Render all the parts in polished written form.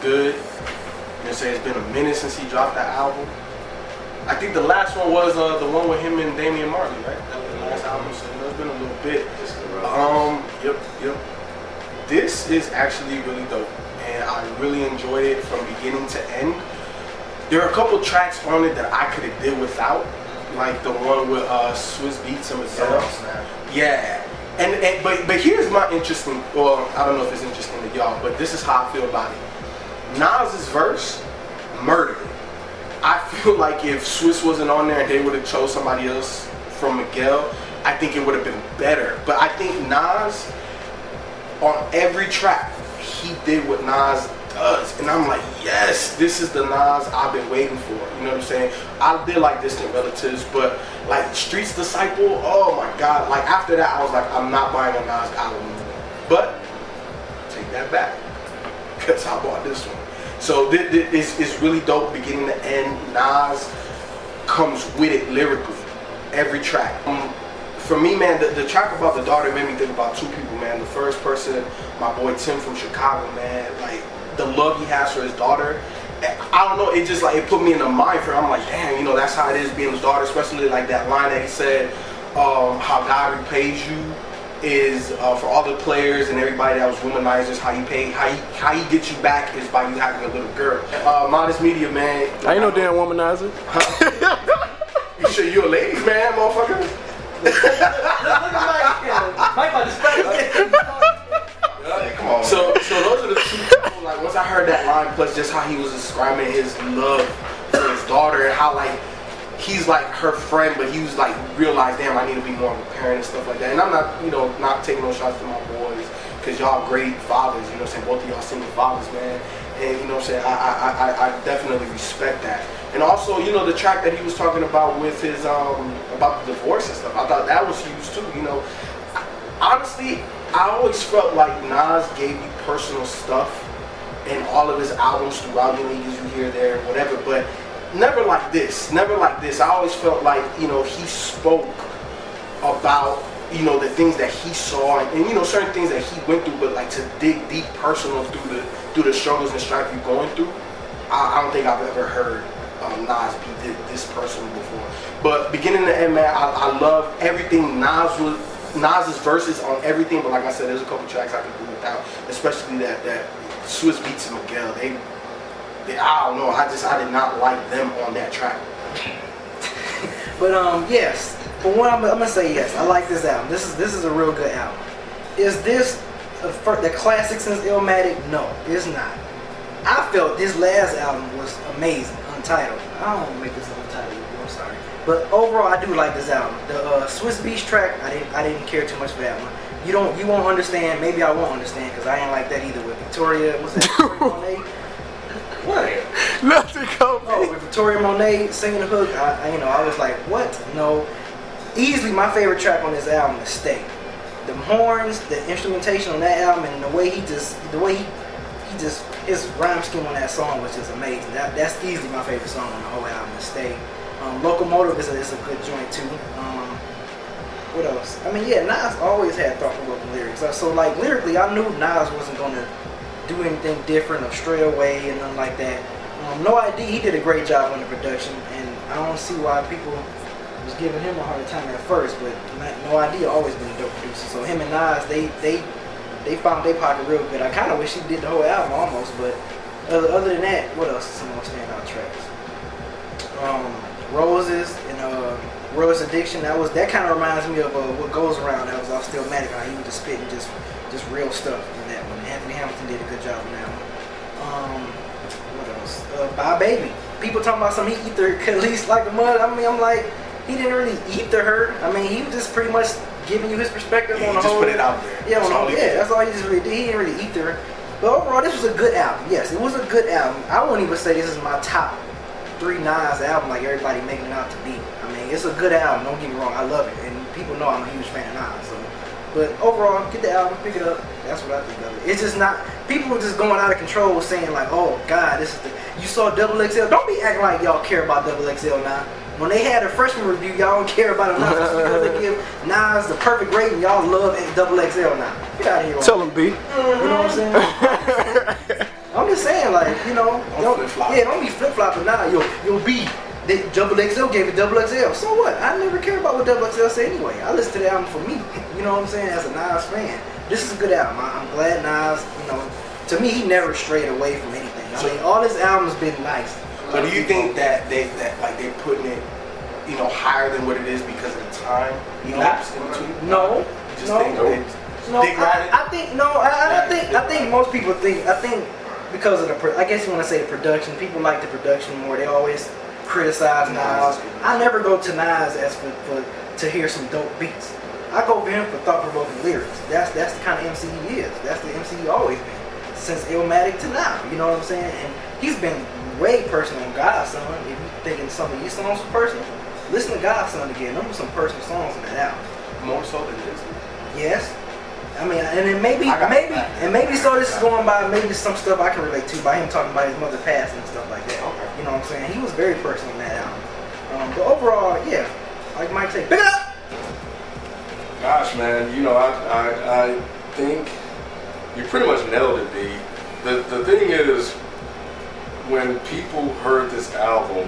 Good. You know what I'm saying? It's been a minute since he dropped that album. I think the last one was the one with him and Damian Marley, right? That was the last album, so it's been a little bit. Yep. This is actually really dope, and I really enjoyed it from beginning to end. There are a couple tracks on it that I could have did without, like the one with Swiss Beats and Miguel. Yeah. But here's my interesting, well, I don't know if it's interesting to y'all, but this is how I feel about it. Nas's verse murdered it. I feel like if Swiss wasn't on there and they would have chose somebody else from Miguel, I think it would have been better. But I think Nas, on every track, he did what Nas does. And I'm like, yes, this is the Nas I've been waiting for. You know what I'm saying? I did like Distant Relatives, but like Street's Disciple, oh my God. Like after that, I was like, I'm not buying a Nas album anymore. But take that back, because I bought this one. So this is really dope, beginning to end. Nas comes with it lyrically, every track. For me, man, the track about the daughter made me think about two people, man. The first person, my boy Tim from Chicago, man. Like the love he has for his daughter. I don't know, it just like it put me in the mind for. I'm like, damn, you know, that's how it is being his daughter. Especially like that line that he said, how God repays you is for all the players and everybody that was womanizers. How he gets you back is by you having a little girl. Modest Media, man. I ain't no damn womanizer. You sure you a ladies man, motherfucker? Look at Mike about to spell. Come on. So those are the two people. Like once I heard that line, plus just how he was describing his love for his daughter and how like he's like her friend, but he was like realized, damn, I need to be more of a parent and stuff like that. And I'm not, you know, not taking no shots to my boys, because y'all great fathers, you know what I'm saying? Both of y'all single fathers, man. And you know what I'm saying, I definitely respect that. And also, you know, the track that he was talking about with his about the divorce and stuff, I thought that was huge too. You know, honestly, I always felt like Nas gave you personal stuff in all of his albums throughout. You know, you hear there, whatever, but never like this. I always felt like, you know, he spoke about, you know, the things that he saw and you know, certain things that he went through, but like to dig deep personal through the struggles and strife you're going through. I don't think I've ever heard Nas be this personal before. But beginning to end, man, I love everything. Nas's verses on everything, but like I said, there's a couple tracks I can do without, especially that Swiss Beats and Miguel. I don't know. I did not like them on that track. But yes, for one, I'm gonna say yes. I like this album. This is a real good album. Is this the classic since Illmatic? No, it's not. I felt this last album was amazing. Untitled. I don't want to make this Untitled. I'm sorry, but overall, I do like this album. The Swiss Beats track, I didn't care too much for that one. You won't understand. Maybe I won't understand because I ain't like that either with Victoria. What's that? Victoria Monet? What? Nothing come. Oh, with Victoria Monet singing the hook, I was like, what? No. Easily my favorite track on this album is Stay. The horns, the instrumentation on that album, and the way he his rhyme scheme on that song was just amazing. That's easily my favorite song on the whole album is Stay. Locomotive is a good joint too. What else? I mean, yeah, Nas always had thought-provoking lyrics. So like lyrically, I knew Nas wasn't gonna do anything different or stray away and nothing like that. No ID, he did a great job on the production, and I don't see why people was giving him a hard time at first, but No ID always been a dope producer. So him and Nas, they found their pocket real good. I kind of wish he did the whole album almost, but other than that, what else is some more standout tracks? Roses and World's Addiction. That kind of reminds me of What Goes Around. That was all Illmatic. He was just spitting just real stuff in that one. Anthony Hamilton did a good job on that one. What else? Bye Baby. People talking about some he ether Khalees like a mud. I mean, I'm like, he didn't really ether her. I mean, he was just pretty much giving you his perspective on the whole. Just put it out there. Yeah, that's all he just really did. He didn't really ether her. But overall, this was a good album. Yes, it was a good album. I wouldn't even say this is my top 3 Nas album like everybody making it out to be. I mean, it's a good album. Don't get me wrong. I love it, and people know I'm a huge fan of Nas. So. But overall, get the album, pick it up. That's what I think of it. It's just not, people are just going out of control saying like, oh God, this is you saw XXL. Don't be acting like y'all care about XXL now. When they had a freshman review, y'all don't care about it now because they give Nas the perfect rating. Y'all love XXL now. Get out of here. Tell them, B. You know what I'm saying? I'm just saying, like, you know, Don't flip-flop. Yeah, don't be flip flopping now. You'll be. Double XL gave it double XL. So what? I never care about what double XL say anyway. I listen to the album for me. You know what I'm saying? As a Nas fan, this is a good album. I'm glad Nas. You know, to me, he never strayed away from anything. I mean, all his albums been nice. So do you think that they putting it, you know, higher than what it is because of the time elapsed in between? No. Just No. think No, Dick riding? I think no. I think most people think. I think because of I guess you want to say the production. People like the production more. They always criticize Nas. I never go to Nas as for to hear some dope beats. I go for him for thought-provoking lyrics. That's the kind of MC he is. That's the MC he always been since Illmatic to now. You know what I'm saying? And he's been way personal on Godson. If you thinking some of these songs were personal, listen to Godson again. Those were some personal songs in that album. More so than this. Yes. I mean, and then maybe so this is going by maybe some stuff I can relate to by him talking about his mother passing and stuff like that. Okay. You know what I'm saying? He was very personal in that album. But overall, yeah, like Mike said, pick it up! Gosh, man, you know, I think you pretty much nailed it, B. The thing is, when people heard this album,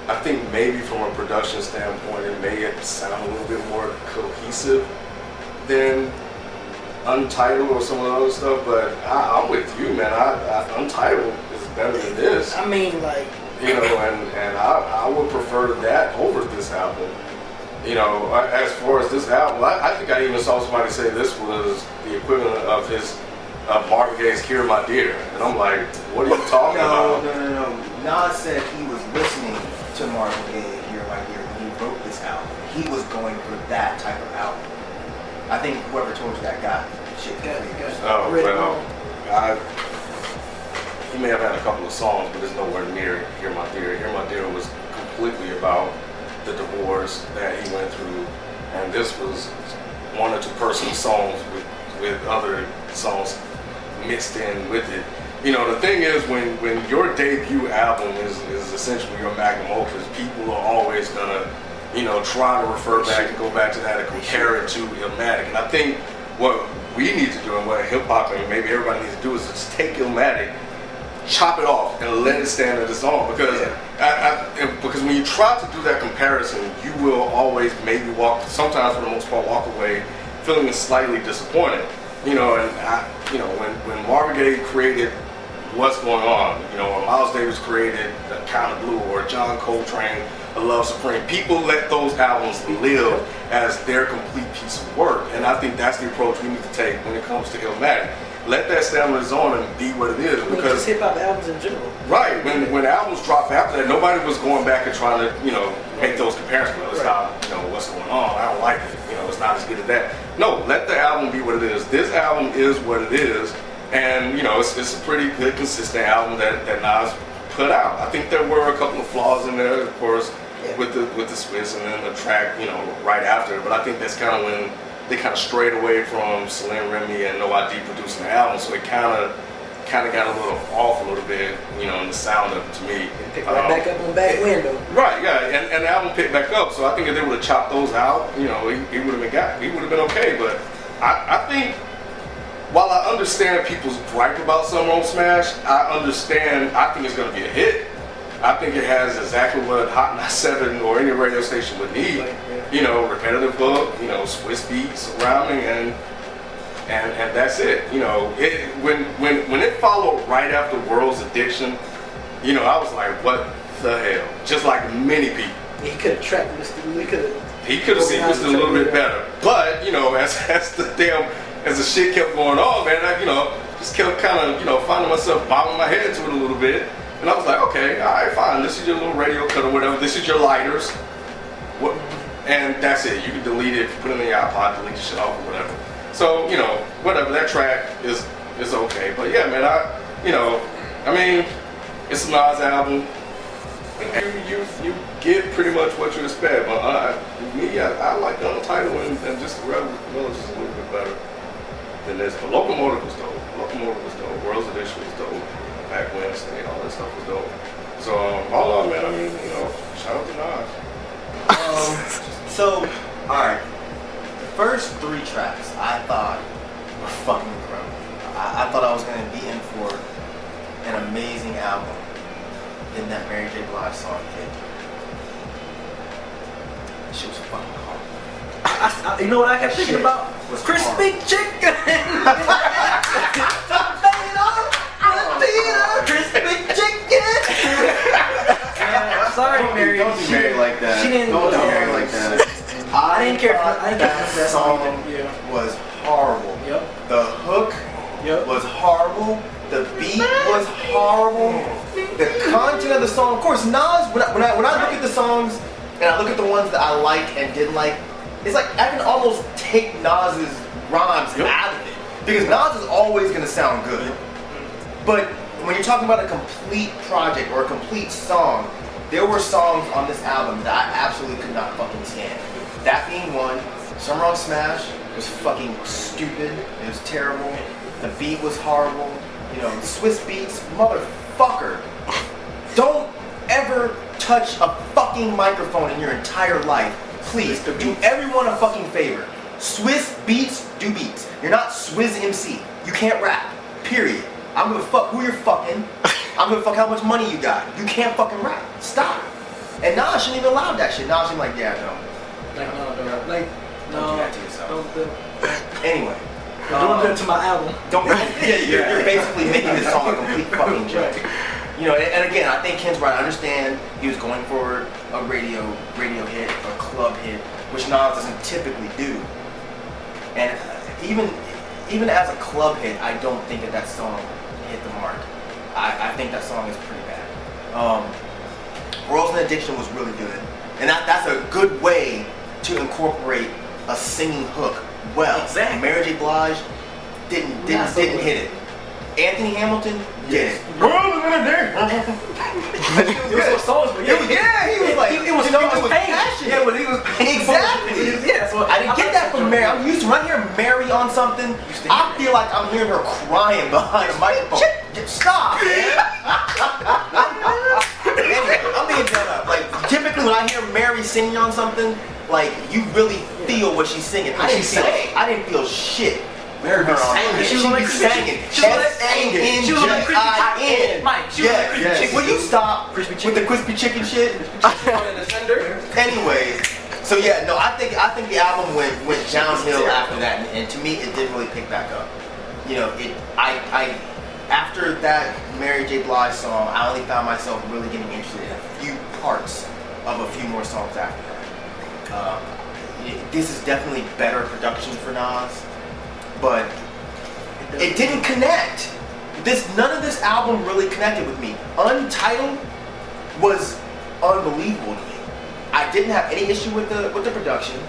I think maybe from a production standpoint, it may sound a little bit more cohesive than Untitled or some of the other stuff, but I'm with you, man. Untitled is better than this. I mean, like, You know, and I would prefer that over this album. You know, as far as this album, I think I even saw somebody say this was the equivalent of his Marvin Gaye's "Hear My Dear," and I'm like, what are you talking about? No. Nas said he was listening to Marvin Gaye "Hear My Dear" when he wrote this album. He was going for that type of album. I think whoever told you that got shit confused. Oh well, he may have had a couple of songs, but it's nowhere near "Hear My Dear." "Hear My Dear" was completely about the divorce that he went through, and this was one or two personal songs with other songs mixed in with it. You know, the thing is, when your debut album is essentially your magnum opus, people are always gonna, you know, try to refer back and go back to that and compare it to Illmatic. And I think what we need to do, and what hip hop and maybe everybody needs to do, is just take Illmatic, chop it off, and let it stand on its own. Because because when you try to do that comparison, you will always maybe sometimes for the most part, walk away feeling slightly disappointed. You know, and when Marvin Gaye created What's Going On, you know, or Miles Davis created The Kind of Blue, or John Coltrane, A Love Supreme, people let those albums live as their complete piece of work. And I think that's the approach we need to take when it comes to Illmatic. Let that stand on its own and be what it is. Because hip hop albums in general. Right. When albums dropped after that, nobody was going back and trying to, you know, make those comparisons. Well, it's not, you know, What's Going On. I don't like it. You know, it's not as good as that. No, let the album be what it is. This album is what it is, and you know, it's a pretty good, consistent album that Nas put out. I think there were a couple of flaws in there, of course, with the Swiss and then the track, you know, right after. But I think that's kind of when they kind of strayed away from Celine Remy and No ID producing the album, so it kind of got a little off a little bit, you know, in the sound of it to me. Pick right back up on Back Window. Right, yeah, and the album picked back up. So I think if they would have chopped those out, you know, he would have been okay. But I think, while I understand people's gripe about Summer on Smash, I think it's going to be a hit. I think it has exactly what Hot 97 or any radio station would need. You know, repetitive hook, you know, Swiss beats surrounding, and that's it. You know, when it followed right after World's Addiction, you know, I was like, what the hell? Just like many people. He could have tracked this. He could have sequenced it a little bit better. But, you know, as the shit kept going on, man, I, you know, just kept kind of, you know, finding myself bobbing my head to it a little bit. And I was like, okay, all right, fine. This is your little radio cut or whatever. This is your lighters. And that's it. You can delete it, put it in your iPod, delete the shit off or whatever. So, you know, whatever. That track is okay. But yeah, man, I mean, it's a Nas album. You get pretty much what you expect. But I like the Untitled and just the Rebel is just a little bit better than this. But Locomotive was dope. World's Edition was dope. Back Wednesday, all that stuff was dope. So all in all, man, I mean, you know, shout out to Nas. So, alright. The first 3 tracks I thought were fucking incredible. I thought I was going to be in for an amazing album, then that Mary J. Blige song hit. That shit was fucking hard. You know what I kept thinking about? Was Crispy chicken. Crispy chicken. Sorry, Mary. Don't be married like that. She didn't. Don't be married like that. I didn't care for that song was horrible. Yep. The hook was horrible. The beat was horrible. The content of the song, of course, Nas. When I look at the songs and I look at the ones that I like and didn't like, it's like I can almost take Nas's rhymes out of it because Nas is always gonna sound good. But when you're talking about a complete project or a complete song, there were songs on this album that I absolutely could not fucking stand. That being one, Summer on Smash was fucking stupid. It was terrible. The beat was horrible. You know, Swiss Beats, motherfucker. Don't ever touch a fucking microphone in your entire life. Please, do everyone a fucking favor. Swiss Beats, do beats. You're not Swizz MC. You can't rap. Period. I'm gonna fuck who you're fucking. I'm gonna fuck how much money you got. You can't fucking rap. Stop. And Nas shouldn't even allow that shit. Nas should be like, yeah, no. Like, no, like, Don't do that to yourself. Don't do it. Anyway. Don't do it to my album. You're basically making this song a complete fucking joke. You know, and again, I think Ken's right. I understand he was going for a radio hit, a club hit, which Nas doesn't typically do. And even as a club hit, I don't think that song hit the mark. I think that song is pretty bad. Girls in Addiction was really good, and that's a good way to incorporate a singing hook. Well, exactly. Mary J. Blige didn't hit it. Anthony Hamilton did it. It was songs, but Yeah, he was like, it was passionate. Yeah, but he was Exactly. Yeah, so I didn't get that from Mary. I'm used to when I hear Mary on something, I feel like I'm hearing her crying behind a microphone. Stop, man. Anyway, I'm being done up. Like, typically when I hear Mary singing on something, like, you really feel what she's singing. I didn't feel shit. Mary was singing. She was singing. S-A-N-G-I-N. She was on that crispy chicken. Mike, she was on that crispy chicken. Will you stop with the crispy chicken shit? Anyway, so yeah, no, I think the album went downhill after that, and to me, it didn't really pick back up. You know, I after that Mary J. Blige song, I only found myself really getting interested in a few parts of a few more songs after that. This is definitely better production for Nas, but it didn't connect. None of this album really connected with me. Untitled was unbelievable to me. I didn't have any issue with the production.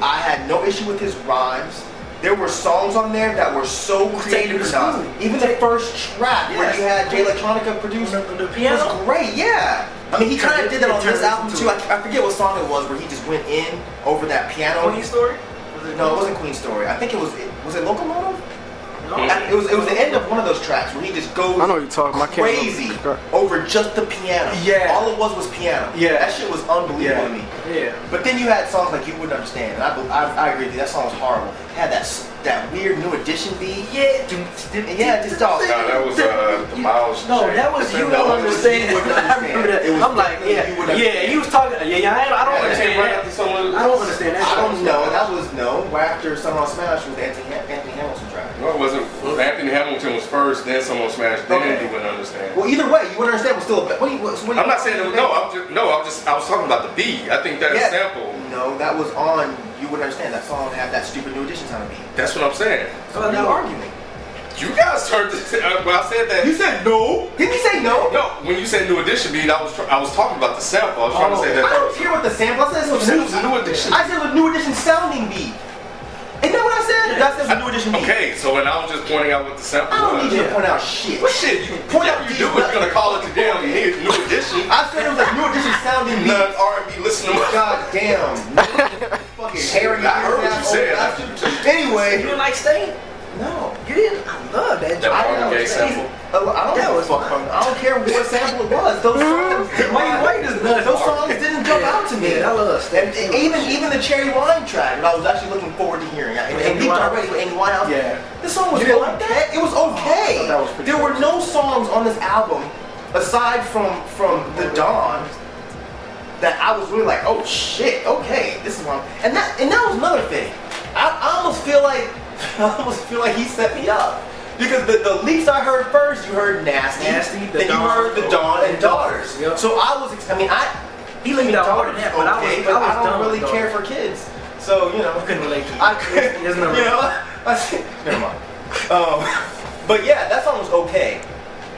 I had no issue with his rhymes. There were songs on there that were so creative for Nas. Even the first track where you had Jay Electronica produce the piano was great. Yeah. I mean, he kind of did that on this album too. I forget what song it was where he just went in over that piano. Queen Story? No, it wasn't Queen Story. I think it was it Locomotive? No. It was the end of one of those tracks where he just goes I know you're talking. crazy over just the piano. Yeah. All it was piano. Yeah. That shit was unbelievable to me. Yeah. But then you had songs like You Wouldn't Understand. And I agree with you. That song was horrible. It had that weird New Edition beat. Yeah. Yeah, just all. No, that was the Miles. No, that was You Don't Understand. I remember that. I'm like, yeah, he was talking. Yeah, I don't understand that. I don't understand that. I don't know. That was right after Summer on Smash with Anthony Hamilton track. No, it wasn't. Anthony Hamilton was first, then someone smashed, then Okay. You Wouldn't Understand. Well, either way, You Wouldn't Understand was still a. I'm not saying it was, I was talking about the beat. I think that sample. No, that was on You Wouldn't Understand. That song had that stupid New Edition sound beat. That's what I'm saying. So what are you arguing? You guys turned to, when I said that. You said no. Didn't you say no? No, when you said New Edition beat, I was talking about the sample. I was trying to say that. I don't care what the sample. I said it was You said it was a New Edition. I said it was a New Edition sounding beat. Isn't that what I said? That said a New Edition beat. Okay, so when I was just pointing out what the sample I don't was. need you to point out shit. What shit? Point out you do is gonna call it the damn New Edition. I said it was a New Edition sounding beat. Non R&B listener. God damn. Fucking hairy. I heard what you said. Anyway. You didn't like Stain? No. You didn't? I love that. That Marvin Gaye sample. I don't care what sample it was. Those songs, Why you like this nut? those songs didn't jump out to me. me. Yeah, I love And even the Cherry Wine track, that I was actually looking forward to hearing. And Deep Dark Ready with Amy Winehouse. Yeah. This song was You didn't okay. like that? It was okay. I thought that was pretty There were good. no songs on this album aside from The Dawn that I was really like, oh shit, okay, this is one. And that was another thing. I almost feel like he set me up. Because the leaks I heard first, you heard Nasty, then you heard The Dawn and Daughters. Yep. So he let me That Daughters more than that, but I okay, was but I done don't with really care for kids. So, you know. I couldn't relate to it. I could, There's no you know, never mind. But yeah, that song was okay.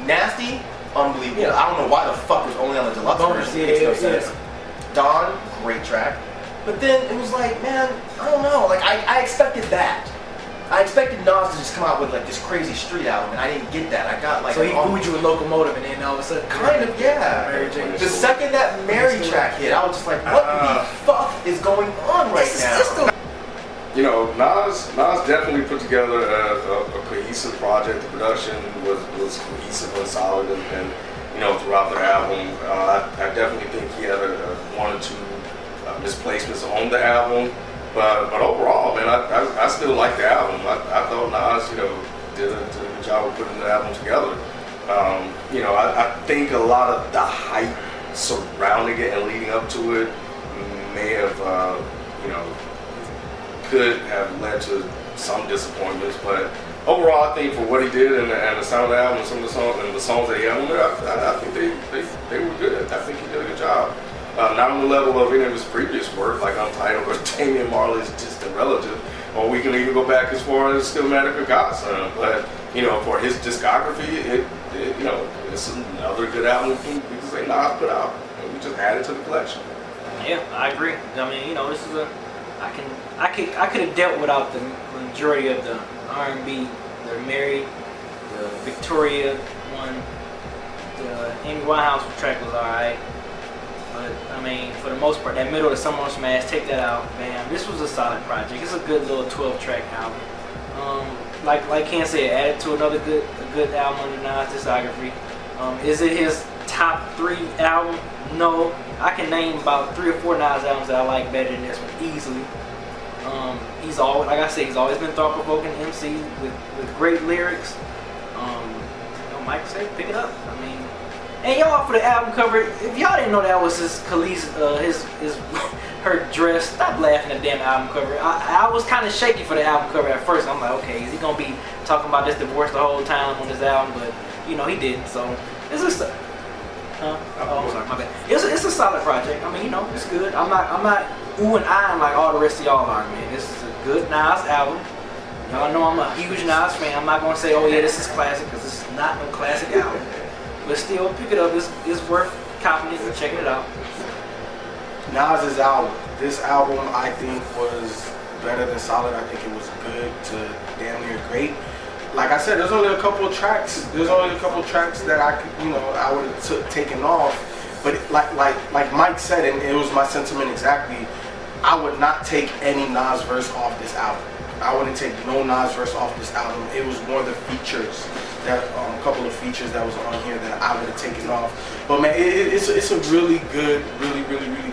Nasty, unbelievable. Yeah. I don't know why the fuck it was only on the deluxe Bonus, version. Makes no yeah. sense. Dawn, great track. But then it was like, man, I don't know. Like I expected that. I expected Nas to just come out with like this crazy street album, and I didn't get that. I got like So he booed you with Locomotive, and then all of a sudden, kind of, yeah. Mary J. The second that Mary track hit, I was just like, what the fuck is going on right now? You know, Nas definitely put together a cohesive project. The production was cohesive and solid, and you know, throughout the album, I definitely think he had one or two misplacements on the album, but overall, man, I still like the album. I thought Nas, you know, did a good job of putting the album together. You know, I think a lot of the hype surrounding it and leading up to it may have, you know, could have led to some disappointments, but overall, I think for what he did and the sound of the album and some of the songs and the songs that he had on there, I think they were good. I think he did a good job. Not on the level of any of his previous work, like Untitled or Damian Marley's Distant Relative, or we can even go back as far as Illmatic or Godson. But you know, for his discography, it you know, it's another good album we can say Nas put out, and we just added to the collection. Yeah, I agree. I mean, you know, this is I could have dealt without the majority of the R&B, the Mary, the Victoria one, the Amy Winehouse track was alright, but I mean, for the most part, that middle of the Summer Smash, take that out, man. This was a solid project. It's a good little 12-track album. Like Ken said, added to another good album under Nas' discography. Is it his top 3 album? No. I can name about 3 or 4 Nas albums that I like better than this one easily. He's always, like I said, he's always been thought-provoking MC with great lyrics. You know, Mike said, pick it up. I mean, and y'all for the album cover, if y'all didn't know that was his Khalees, her dress, stop laughing at the damn album cover. I was kind of shaky for the album cover at first. I'm like, okay, is he gonna be talking about this divorce the whole time on this album? But you know, he didn't. So it's just. Oh, I'm sorry, my bad. It's a solid project. I mean, you know, it's good. I'm not ooh and ahhing like all the rest of y'all are, man. This is a good Nas album. Y'all know I'm a huge Nas fan. I'm not gonna say, oh yeah, this is classic, because this is not no classic album. But still, pick it up. It's worth copying it and checking it out. Nas's album. This album, I think, was better than solid. I think it was good to damn near great. Like I said, there's only a couple of tracks. That I could, you know, I would have taken off. But like Mike said, and it was my sentiment exactly. I would not take any Nas verse off this album. I wouldn't take no Nas verse off this album. It was one of the features that a couple of features that was on here that I would have taken off. But man, it's a really good, really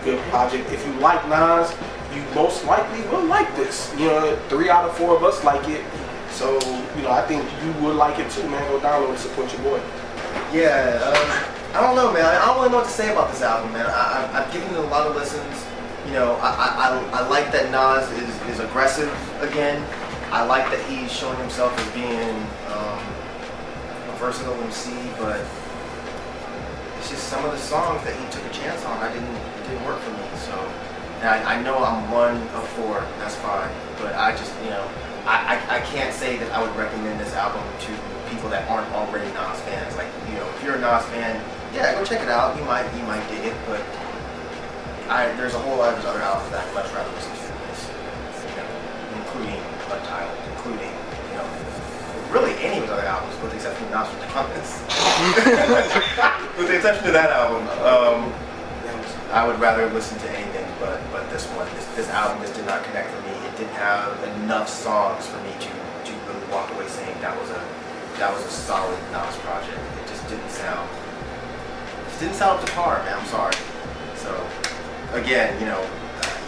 good project. If you like Nas, you most likely will like this. You know, 3 out of 4 of us like it. So, you know, I think you would like it too, man. Go download and support your boy. Yeah, I don't know, man. I don't really know what to say about this album, man. I've given it a lot of listens. You know, I like that Nas is aggressive again. I like that he's showing himself as being a versatile MC, but it's just some of the songs that he took a chance on, it didn't work for me. So, and I know I'm 1 of 4, that's fine. But I just, you know, I can't say that I would recommend this album to people that aren't already Nas fans. Like, you know, if you're a Nas fan, yeah, go check it out. You might dig it, but there's a whole lot of his other albums that I'd much rather listen to than this. You know, including Untitled, including, you know, really any of his other albums, with the exception of Nas Thomas. With the exception of that album, I would rather listen to anything but this one. This album just did not connect for me. It didn't have enough songs for me to really walk away saying that was a solid Nas project. It just didn't sound up to par, man. I'm sorry. So again, you know,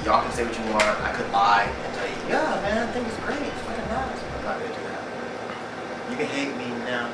y'all can say what you want. I could lie and tell you, yeah, man, I think it's great. It's fucking nice. I'm not gonna do that. You can hate me now.